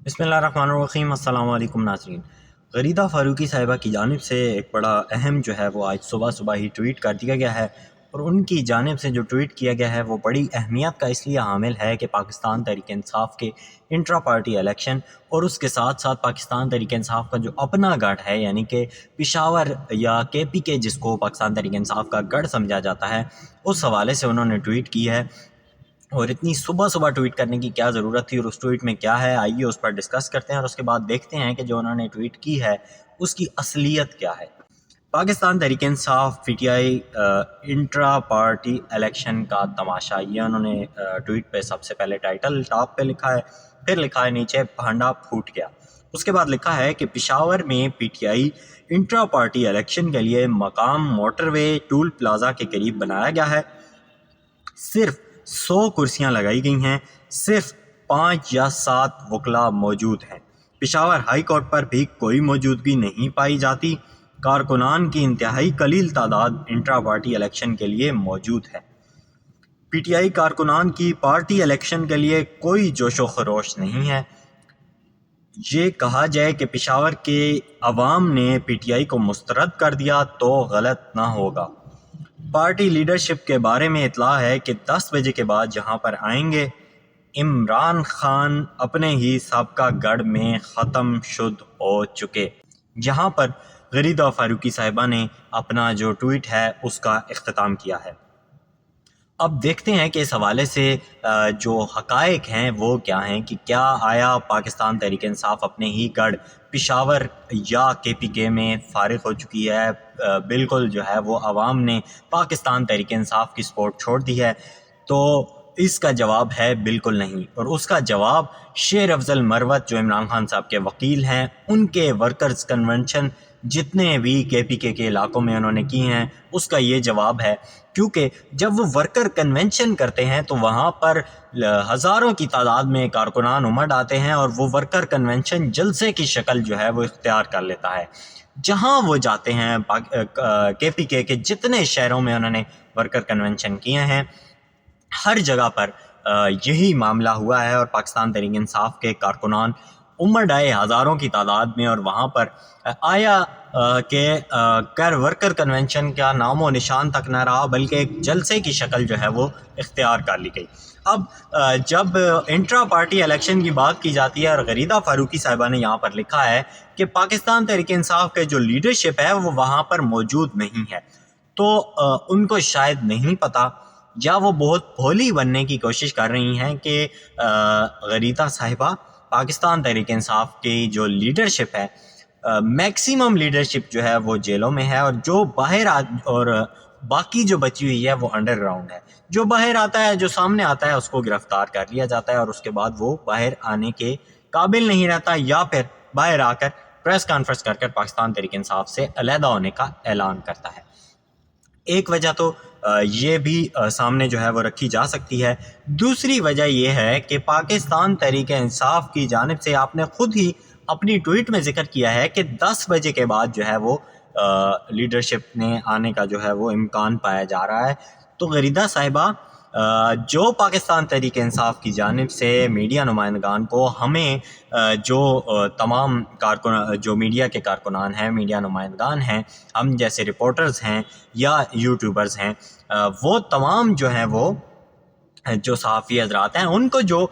بسم اللہ الرحمن الرحیم۔ السلام علیکم ناظرین۔ غریدہ فاروقی صاحبہ کی جانب سے ایک بڑا اہم جو ہے وہ آج صبح ہی ٹویٹ کر دیا گیا ہے، اور ان کی جانب سے جو ٹویٹ کیا گیا ہے وہ بڑی اہمیت کا اس لیے حامل ہے کہ پاکستان تحریک انصاف کے انٹرا پارٹی الیکشن اور اس کے ساتھ ساتھ پاکستان تحریک انصاف کا جو اپنا گڑھ ہے، یعنی کہ پشاور یا کے پی کے، جس کو پاکستان تحریک انصاف کا گڑھ سمجھا جاتا ہے، اس حوالے سے انہوں نے ٹویٹ کی ہے۔ اور اتنی صبح ٹویٹ کرنے کی کیا ضرورت تھی، اور اس ٹویٹ میں کیا ہے، آئیے اس پر ڈسکس کرتے ہیں، اور اس کے بعد دیکھتے ہیں کہ جو انہوں نے ٹویٹ کی ہے اس کی اصلیت کیا ہے۔ Pakistan Tehreek Insaf P T I intra party election کا تماشا، یہ انہوں نے ٹویٹ پہ سب سے پہلے ٹائٹل ٹاپ پہ لکھا ہے، پھر لکھا ہے نیچے بھانڈا پھوٹ گیا۔ اس کے بعد لکھا ہے کہ پشاور میں P T I intra party election کے لیے مقام موٹر وے ٹول پلازا کے قریب بنایا گیا ہے، صرف 100 کرسیاں لگائی گئی ہیں، صرف 5 یا 7 وکلاء موجود ہیں۔ پشاور ہائی کورٹ پر بھی کوئی موجودگی نہیں پائی جاتی۔ کارکنان کی انتہائی قلیل تعداد انٹرا پارٹی الیکشن کے لیے موجود ہے۔ پی ٹی آئی کارکنان کی پارٹی الیکشن کے لیے کوئی جوش و خروش نہیں ہے۔ یہ کہا جائے کہ پشاور کے عوام نے پی ٹی آئی کو مسترد کر دیا تو غلط نہ ہوگا۔ پارٹی لیڈرشپ کے بارے میں اطلاع ہے کہ 10 بجے کے بعد یہاں پر آئیں گے۔ عمران خان اپنے ہی سابقہ گڑھ میں ختم شد ہو چکے۔ یہاں پر غریدہ فاروقی صاحبہ نے اپنا جو ٹویٹ ہے اس کا اختتام کیا ہے۔ اب دیکھتے ہیں کہ اس حوالے سے جو حقائق ہیں وہ کیا ہیں، کہ کیا آیا پاکستان تحریک انصاف اپنے ہی گڑھ پشاور یا کے پی کے میں فارغ ہو چکی ہے؟ بالکل جو ہے وہ عوام نے پاکستان تحریک انصاف کی سپورٹ چھوڑ دی ہے؟ تو اس کا جواب ہے بالکل نہیں، اور اس کا جواب شیر افضل مروت جو عمران خان صاحب کے وکیل ہیں، ان کے ورکرز کنونشن جتنے بھی کے پی کے علاقوں میں انہوں نے کی ہیں اس کا یہ جواب ہے۔ کیونکہ جب وہ ورکر کنونشن کرتے ہیں تو وہاں پر ہزاروں کی تعداد میں کارکنان امڈ آتے ہیں، اور وہ ورکر کنونشن جلسے کی شکل جو ہے وہ اختیار کر لیتا ہے۔ جہاں وہ جاتے ہیں کے پی کے جتنے شہروں میں انہوں نے ورکر کنونشن کیے ہیں، ہر جگہ پر یہی معاملہ ہوا ہے، اور پاکستان تحریک انصاف کے کارکنان امڈ آئے ہزاروں کی تعداد میں، اور وہاں پر آیا کہ ورکر کنونشن کا نام و نشان تک نہ رہا، بلکہ ایک جلسے کی شکل جو ہے وہ اختیار کر لی گئی۔ اب جب انٹرا پارٹی الیکشن کی بات کی جاتی ہے، اور غریدہ فاروقی صاحبہ نے یہاں پر لکھا ہے کہ پاکستان تحریک انصاف کے جو لیڈرشپ ہے وہ وہاں پر موجود نہیں ہے، تو ان کو شاید نہیں پتہ، یا وہ بہت بھولی بننے کی کوشش کر رہی ہیں کہ غریدہ صاحبہ پاکستان تحریک انصاف کی جو لیڈرشپ ہے، میکسیمم لیڈرشپ جو ہے وہ جیلوں میں ہے، اور جو باہر اور باقی جو بچی ہوئی ہے وہ انڈر گراؤنڈ ہے۔ جو باہر آتا ہے، جو سامنے آتا ہے، اس کو گرفتار کر لیا جاتا ہے، اور اس کے بعد وہ باہر آنے کے قابل نہیں رہتا، یا پھر باہر آ کر پریس کانفرنس کر کر پاکستان تحریک انصاف سے علیحدہ ہونے کا اعلان کرتا ہے۔ ایک وجہ تو یہ بھی سامنے جو ہے وہ رکھی جا سکتی ہے۔ دوسری وجہ یہ ہے کہ پاکستان تحریک انصاف کی جانب سے آپ نے خود ہی اپنی ٹویٹ میں ذکر کیا ہے کہ 10 بجے کے بعد جو ہے وہ لیڈرشپ نے آنے کا جو ہے وہ امکان پایا جا رہا ہے۔ تو غریدہ صاحبہ، جو پاکستان تحریک انصاف کی جانب سے میڈیا نمائندگان کو ہمیں جو تمام جو میڈیا کے کارکنان ہیں، میڈیا نمائندگان ہیں، ہم جیسے رپورٹرز ہیں یا یوٹیوبرز ہیں، وہ تمام جو ہیں وہ جو صحافی حضرات ہیں، ان کو جو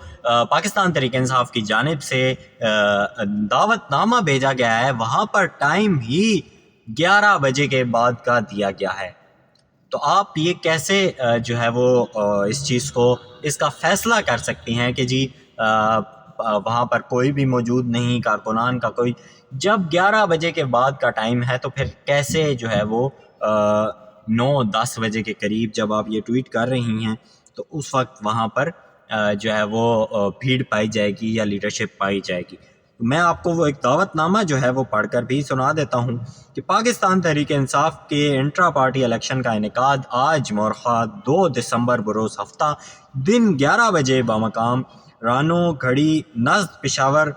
پاکستان تحریک انصاف کی جانب سے دعوت نامہ بھیجا گیا ہے، وہاں پر ٹائم ہی 11 بجے کے بعد کا دیا گیا ہے۔ تو آپ یہ کیسے جو ہے وہ اس چیز کو، اس کا فیصلہ کر سکتی ہیں کہ جی وہاں پر کوئی بھی موجود نہیں، کارکنان کا کوئی، جب 11 بجے کے بعد کا ٹائم ہے تو پھر کیسے جو ہے وہ 9-10 بجے کے قریب جب آپ یہ ٹویٹ کر رہی ہیں تو اس وقت وہاں پر جو ہے وہ بھیڑ پائی جائے گی یا لیڈرشپ پائی جائے گی؟ میں آپ کو وہ ایک دعوت نامہ جو ہے وہ پڑھ کر بھی سنا دیتا ہوں کہ پاکستان تحریک انصاف کے انٹرا پارٹی الیکشن کا انعقاد آج مورخہ 2 دسمبر بروز ہفتہ دن 11 بجے بمقام رانو گھڑی نزد پشاور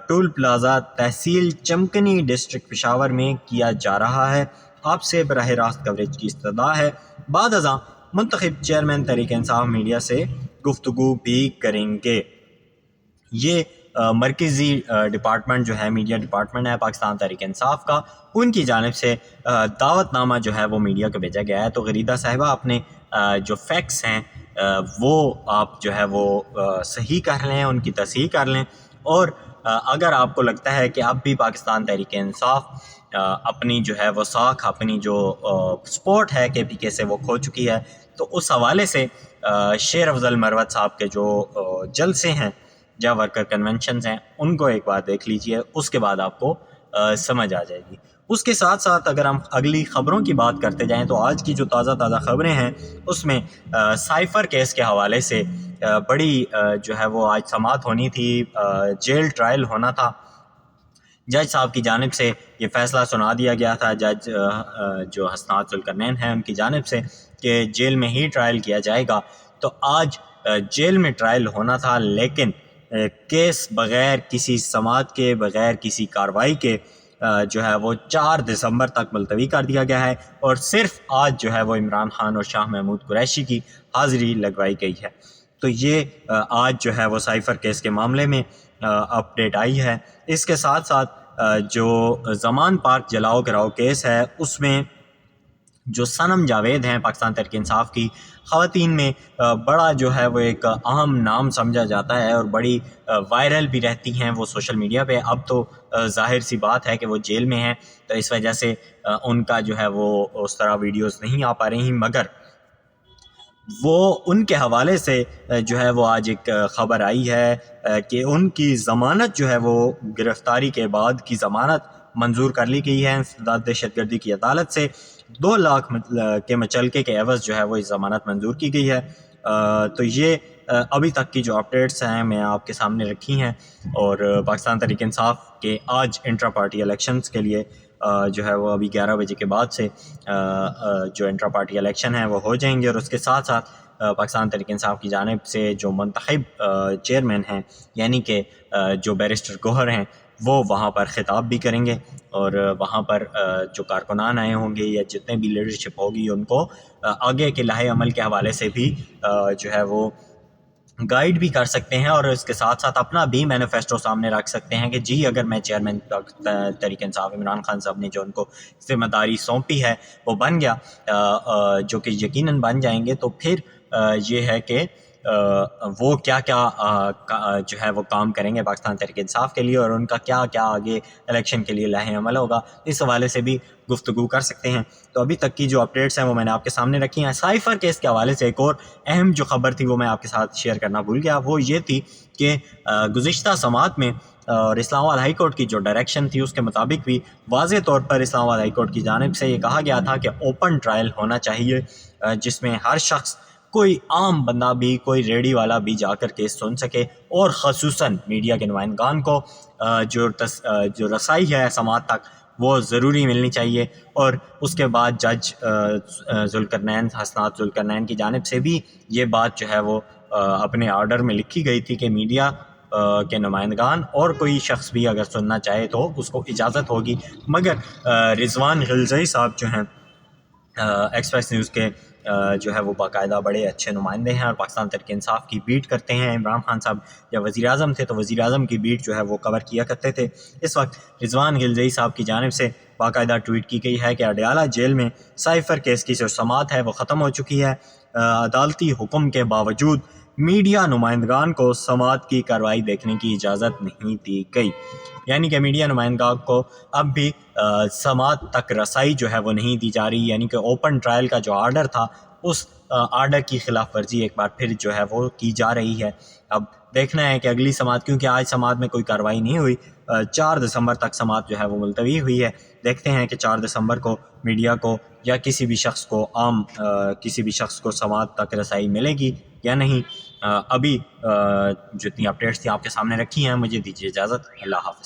ٹول پلازا تحصیل چمکنی ڈسٹرکٹ پشاور میں کیا جا رہا ہے۔ آپ سے براہ راست کوریج کی استدعا ہے۔ بعد ازاں منتخب چیئرمین تحریک انصاف میڈیا سے گفتگو بھی کریں گے۔ یہ مرکزی ڈپارٹمنٹ جو ہے میڈیا ڈپارٹمنٹ ہے پاکستان تحریک انصاف کا، ان کی جانب سے دعوت نامہ جو ہے وہ میڈیا کو بھیجا گیا ہے۔ تو غریدہ صاحبہ اپنے جو فیکٹس ہیں وہ آپ جو ہے وہ صحیح کر لیں، ان کی تصحیح کر لیں، اور اگر آپ کو لگتا ہے کہ اب بھی پاکستان تحریک انصاف اپنی جو ہے وہ ساکھ، اپنی جو سپورٹ ہے کے پی کے سے وہ کھو چکی ہے، تو اس حوالے سے شیر افضل مروت صاحب کے جو جلسے ہیں یا ورکر کنونشنز ہیں ان کو ایک بار دیکھ لیجئے، اس کے بعد آپ کو سمجھ آ جائے گی۔ اس کے ساتھ ساتھ اگر ہم اگلی خبروں کی بات کرتے جائیں تو آج کی جو تازہ خبریں ہیں اس میں سائفر کیس کے حوالے سے بڑی جو ہے وہ آج سماعت ہونی تھی، جیل ٹرائل ہونا تھا۔ جج صاحب کی جانب سے یہ فیصلہ سنا دیا گیا تھا، جج جو حسنات ذوالقرنین ہیں ان کی جانب سے، کہ جیل میں ہی ٹرائل کیا جائے گا۔ تو آج جیل میں ٹرائل ہونا تھا، لیکن کیس بغیر کسی سماعت کے، بغیر کسی کارروائی کے جو ہے وہ 4 دسمبر تک ملتوی کر دیا گیا ہے، اور صرف آج جو ہے وہ عمران خان اور شاہ محمود قریشی کی حاضری لگوائی گئی ہے۔ تو یہ آج جو ہے وہ سائفر کیس کے معاملے میں اپڈیٹ آئی ہے۔ اس کے ساتھ ساتھ جو زمان پارک جلاؤ گراؤ کیس ہے اس میں جو صنم جاوید ہیں پاکستان تحریک انصاف کی خواتین میں بڑا جو ہے وہ ایک اہم نام سمجھا جاتا ہے، اور بڑی وائرل بھی رہتی ہیں وہ سوشل میڈیا پہ۔ اب تو ظاہر سی بات ہے کہ وہ جیل میں ہیں، تو اس وجہ سے ان کا جو ہے وہ اس طرح ویڈیوز نہیں آ پا رہی، مگر وہ ان کے حوالے سے جو ہے وہ آج ایک خبر آئی ہے کہ ان کی ضمانت جو ہے وہ گرفتاری کے بعد کی ضمانت منظور کر لی گئی ہے انسداد دہشت گردی کی عدالت سے۔ 2 لاکھ کے مچلکے کے عوض جو ہے وہ اس ضمانت منظور کی گئی ہے۔ تو یہ ابھی تک کی جو اپڈیٹس ہیں میں آپ کے سامنے رکھی ہیں، اور پاکستان تحریک انصاف کے آج انٹرا پارٹی الیکشنز کے لیے جو ہے وہ ابھی 11 بجے کے بعد سے جو انٹرا پارٹی الیکشن ہیں وہ ہو جائیں گے، اور اس کے ساتھ ساتھ پاکستان تحریک انصاف کی جانب سے جو منتخب چیئرمین ہیں یعنی کہ جو بیرسٹر گوہر ہیں وہ وہاں پر خطاب بھی کریں گے، اور وہاں پر جو کارکنان آئے ہوں گے یا جتنے بھی لیڈرشپ ہوگی ان کو آگے کے لائحہ عمل کے حوالے سے بھی جو ہے وہ گائیڈ بھی کر سکتے ہیں، اور اس کے ساتھ ساتھ اپنا بھی مینیفیسٹو سامنے رکھ سکتے ہیں کہ جی اگر میں چیئرمین تحریک انصاف عمران خان صاحب نے جو ان کو ذمہ داری سونپی ہے وہ بن گیا، جو کہ یقیناً بن جائیں گے، تو پھر یہ ہے کہ وہ کیا جو ہے وہ کام کریں گے پاکستان تحریک انصاف کے لیے، اور ان کا کیا آگے الیکشن کے لیے لائحہ عمل ہوگا، اس حوالے سے بھی گفتگو کر سکتے ہیں۔ تو ابھی تک کی جو اپڈیٹس ہیں وہ میں نے آپ کے سامنے رکھی ہیں۔ سائفر کیس کے حوالے سے ایک اور اہم جو خبر تھی وہ میں آپ کے ساتھ شیئر کرنا بھول گیا، وہ یہ تھی کہ گزشتہ سماعت میں اور اسلام آباد ہائی کورٹ کی جو ڈائریکشن تھی اس کے مطابق بھی واضح طور پر اسلام آباد ہائی کورٹ کی جانب سے یہ کہا گیا تھا کہ اوپن ٹرائل ہونا چاہیے، جس میں ہر شخص، کوئی عام بندہ بھی، کوئی ریڈی والا بھی جا کر کیس سن سکے، اور خصوصاً میڈیا کے نمائندگان کو جو رسائی ہے سماعت تک وہ ضروری ملنی چاہیے۔ اور اس کے بعد جج حسنات ذوالقرنین کی جانب سے بھی یہ بات جو ہے وہ اپنے آرڈر میں لکھی گئی تھی کہ میڈیا کے نمائندگان اور کوئی شخص بھی اگر سننا چاہے تو اس کو اجازت ہوگی، مگر رضوان غلزئی صاحب جو ہیں ایکسپریس نیوز کے جو ہے وہ باقاعدہ بڑے اچھے نمائندے ہیں، اور پاکستان تحریک انصاف کی بیٹ کرتے ہیں۔ عمران خان صاحب جب وزیر اعظم تھے تو وزیر اعظم کی بیٹ جو ہے وہ کور کیا کرتے تھے۔ اس وقت رضوان غلزئی صاحب کی جانب سے باقاعدہ ٹویٹ کی گئی ہے کہ اڈیالہ جیل میں سائفر کیس کی جو سماعت ہے وہ ختم ہو چکی ہے، عدالتی حکم کے باوجود میڈیا نمائندگان کو سماعت کی کارروائی دیکھنے کی اجازت نہیں دی گئی، یعنی کہ میڈیا نمائندگان کو اب بھی سماعت تک رسائی جو ہے وہ نہیں دی جا رہی، یعنی کہ اوپن ٹرائل کا جو آرڈر تھا اس آرڈر کی خلاف ورزی ایک بار پھر جو ہے وہ کی جا رہی ہے۔ اب دیکھنا ہے کہ اگلی سماعت، کیونکہ آج سماعت میں کوئی کارروائی نہیں ہوئی، 4 دسمبر تک سماعت جو ہے وہ ملتوی ہوئی ہے۔ دیکھتے ہیں کہ 4 دسمبر کو میڈیا کو یا کسی بھی شخص کو کسی بھی شخص کو سماعت تک رسائی ملے گی یا نہیں۔ ابھی جتنی اپڈیٹس تھیں آپ کے سامنے رکھی ہیں، مجھے دیجیے اجازت، اللہ حافظ۔